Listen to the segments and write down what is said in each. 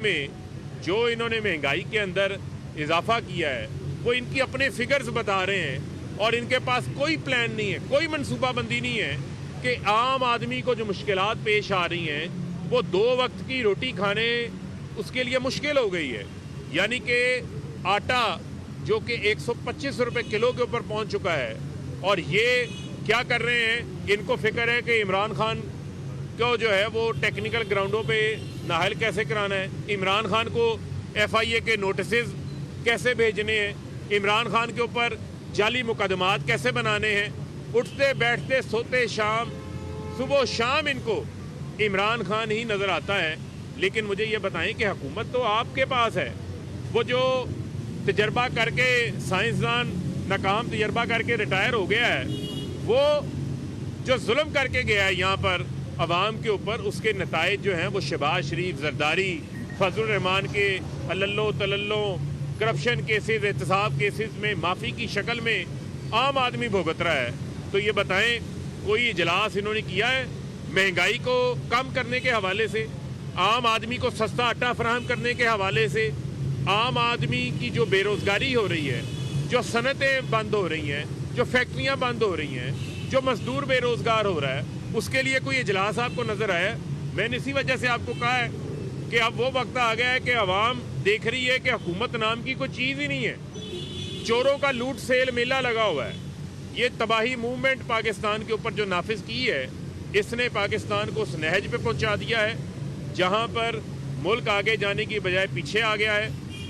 में जो इन्होंने महंगाई के अंदर इजाफा किया है वो इनकी अपने फिगर्स बता रहे हैं और इनके पास कोई प्लान नहीं है, कोई मनसूबाबंदी नहीं है कि आम आदमी को जो मुश्किलात पेश आ रही हैं वो 2 वक्त की रोटी खाने उसके लिए मुश्किल हो गई है। यानी कि आटा जो कि 125 रुपए किलो के ऊपर पहुंच चुका है और ये क्या कर रहे हैं, इनको फिक्र है कि इमरान खान को जो है वो टेक्निकल ग्राउंडों पे नाहल कैसे कराना है, इमरान खान को FIA के नोटिसेस कैसे भेजने हैं, इमरान खान के ऊपर जाली मुकदमात कैसे बनाने हैं। उठते बैठते सोते शाम सुबह शाम इनको इमरान खान ही नज़र आता है। लेकिन मुझे ये बताएं कि हुकूमत तो आपके पास है, वो जो तजर्बा करके साइंसदान नाकाम तजर्बा करके रिटायर हो गया है, वो जो जुल्म करके गया है यहाँ पर अवाम के ऊपर, उसके नताइज जो हैं वो शहबाज शरीफ, जरदारी, फजल रहमान के अल्लो तल्लो करप्शन केसेस, एहतसाब केसेस में माफ़ी की शक्ल में आम आदमी भुगत रहा है। तो ये बताएं कोई इजलास इन्होंने किया है महंगाई को कम करने के हवाले से, आम आदमी को सस्ता आटा फराहम करने के हवाले से, आम आदमी की जो बेरोज़गारी हो रही है, जो सनतें बंद हो रही हैं, जो फैक्ट्रियाँ बंद हो रही हैं, जो मजदूर बेरोज़गार हो रहा है, उसके लिए कोई इजलास आपको नज़र आया? मैंने इसी वजह से आपको कहा है कि अब वो वक्त आ गया है कि अवाम देख रही है कि हुकूमत नाम की कोई चीज़ ही नहीं है। चोरों का लूट सेल मेला लगा हुआ है। ये तबाही मूवमेंट पाकिस्तान के ऊपर जो नाफिज की है, इसने पाकिस्तान को उस नहज पे पहुंचा दिया है जहां पर मुल्क आगे जाने की बजाय पीछे आ गया है,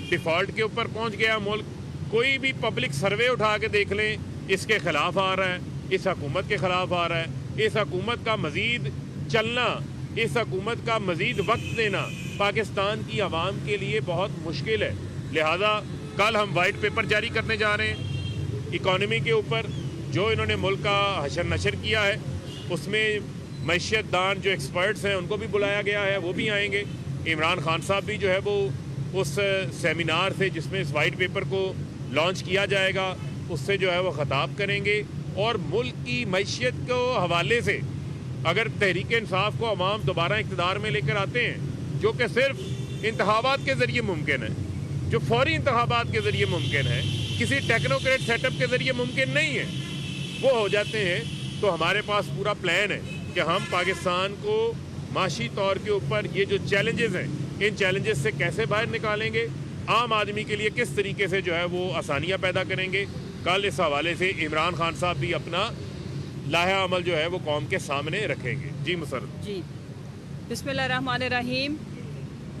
डिफ़ॉल्ट के ऊपर पहुंच गया मुल्क। कोई भी पब्लिक सर्वे उठा के देख लें, इसके ख़िलाफ़ आ रहा है, इस हुकूमत के ख़िलाफ़ आ रहा है। इस हुकूमत का मज़ीद चलना, इस हुकूमत का मज़ीद वक्त देना पाकिस्तान की आवाम के लिए बहुत मुश्किल है। लिहाजा कल हम वाइट पेपर जारी करने जा रहे हैं इकॉनमी के ऊपर, जो इन्होंने मुल्क का हशर नशर किया है। उसमें मैशियतदान जो एक्सपर्ट्स हैं उनको भी बुलाया गया है, वो भी आएंगे। इमरान खान साहब भी जो है वो उस सेमिनार से जिसमें इस वाइट पेपर को लॉन्च किया जाएगा उससे जो है वो ख़ताब करेंगे। और मुल्क की मैशियत को हवाले से अगर तहरीक इंसाफ को अवाम दोबारा इक़्तिदार में लेकर आते हैं, जो कि सिर्फ इंतखाबात के ज़रिए मुमकिन है, जो फौरी इंतखाबात के ज़रिए मुमकिन है, किसी टेक्नोक्रेट सेटअप के ज़रिए मुमकिन नहीं है, वो हो जाते हैं, तो हमारे पास पूरा प्लान है कि हम पाकिस्तान को माशी तौर के ऊपर ये जो चैलेंजेस हैं, इन चैलेंजेस से कैसे बाहर निकालेंगे, आम आदमी के लिए किस तरीके से जो है वो आसानियाँ पैदा करेंगे। कल इस हवाले से इमरान खान साहब भी अपना लाहा अमल जो है वो कौम के सामने रखेंगे। जी मुसर्रत जी, बिस्मिल्लाहिर्रहमानिर्रहीम।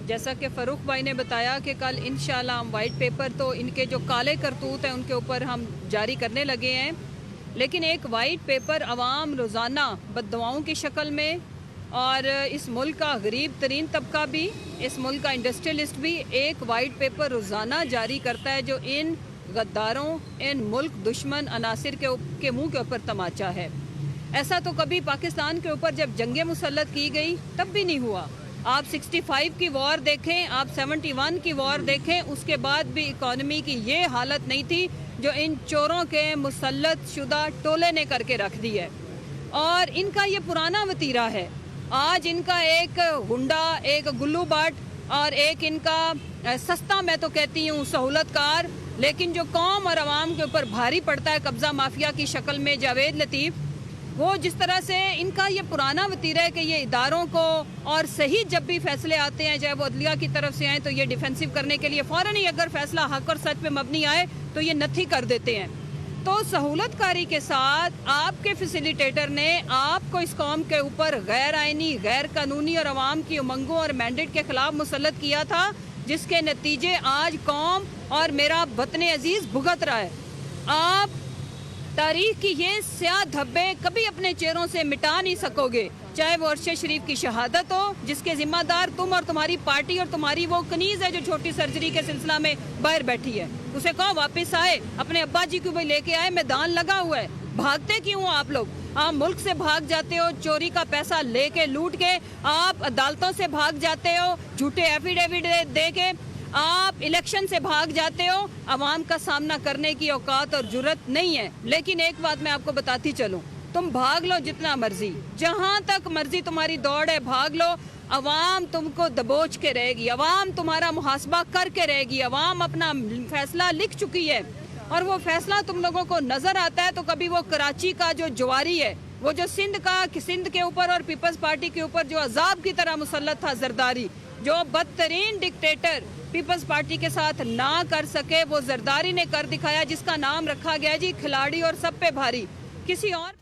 जैसा कि फ़ारूक भाई ने बताया कि कल इंशाल्लाह हम वाइट पेपर तो इनके जो काले करतूत हैं उनके ऊपर हम जारी करने लगे हैं, लेकिन एक वाइट पेपर अवाम रोज़ाना बद्दुआओं की शक्ल में, और इस मुल्क का गरीब तरीन तबका भी, इस मुल्क का इंडस्ट्रियलिस्ट भी एक वाइट पेपर रोज़ाना जारी करता है जो इन गद्दारों, इन मुल्क दुश्मन अनासिर के मुंह के ऊपर तमाचा है। ऐसा तो कभी पाकिस्तान के ऊपर जब जंगे मुसल्लत की गई तब भी नहीं हुआ। आप 65 की वॉर देखें, आप 71 की वॉर देखें, उसके बाद भी इकॉनमी की ये हालत नहीं थी जो इन चोरों के मुसल्लत शुदा टोले ने करके रख दी है। और इनका ये पुराना वतीरा है। आज इनका एक गुंडा, एक गुल्लू बाट और एक इनका सस्ता, मैं तो कहती हूँ सहूलतकार, लेकिन जो कौम और आवाम के ऊपर भारी पड़ता है कब्ज़ा माफिया की शक्ल में जावेद लतीफ़, वो जिस तरह से इनका ये पुराना वतीरा है कि ये इदारों को, और सही जब भी फैसले आते हैं चाहे वो अदलिया की तरफ से आए, तो ये डिफेंसिव करने के लिए फ़ौरन ही अगर फैसला हक और सच पे मबनी आए तो ये नथी कर देते हैं। तो सहूलतकारी के साथ आपके फैसिलिटेटर ने आपको इस कौम के ऊपर गैर आइनी, गैर कानूनी और अवाम की उमंगों और मैंडेट के खिलाफ मुसल्लत किया था, जिसके नतीजे आज कौम और मेरा वतन अजीज भुगत रहा है। आप तारीख की ये स्याह धब्बे कभी अपने चेहरों से मिटा नहीं सकोगे, चाहे वो अरशद शरीफ की शहादत हो जिसके जिम्मेदार तुम और तुम्हारी पार्टी और तुम्हारी वो कनीज है जो छोटी सर्जरी के सिलसिला में बाहर बैठी है। उसे कहो वापस आए, अपने अब्बा जी को भी लेके आए, मैदान लगा हुआ है। भागते क्यों आप लोग? आप मुल्क से भाग जाते हो, चोरी का पैसा लेके लूट के, आप अदालतों से भाग जाते हो, झूठे एफिडेविट दे के, आप इलेक्शन से भाग जाते हो। आवाम का सामना करने की औकात और जुर्रत नहीं है। लेकिन एक बात मैं आपको बताती चलूं, تم بھاگ لو جتنا مرضی, جہاں تک مرضی تمہاری دوڑ ہے بھاگ لو, عوام تم کو دبوچ کے رہے گی, عوام تمہارا محاسبہ کر کے رہے گی. عوام اپنا فیصلہ لکھ چکی ہے, اور وہ فیصلہ تم لوگوں کو نظر آتا ہے تو کبھی وہ کراچی کا جو جواری ہے, وہ جو سندھ کے اوپر اور پیپلز پارٹی کے اوپر جو عذاب کی طرح مسلط تھا زرداری, جو بدترین ڈکٹیٹر پیپلز پارٹی کے ساتھ نہ کر سکے, وہ زرداری نے کر دکھایا, جس کا نام رکھا گیا جی کھلاڑی اور سب پہ بھاری. کسی اور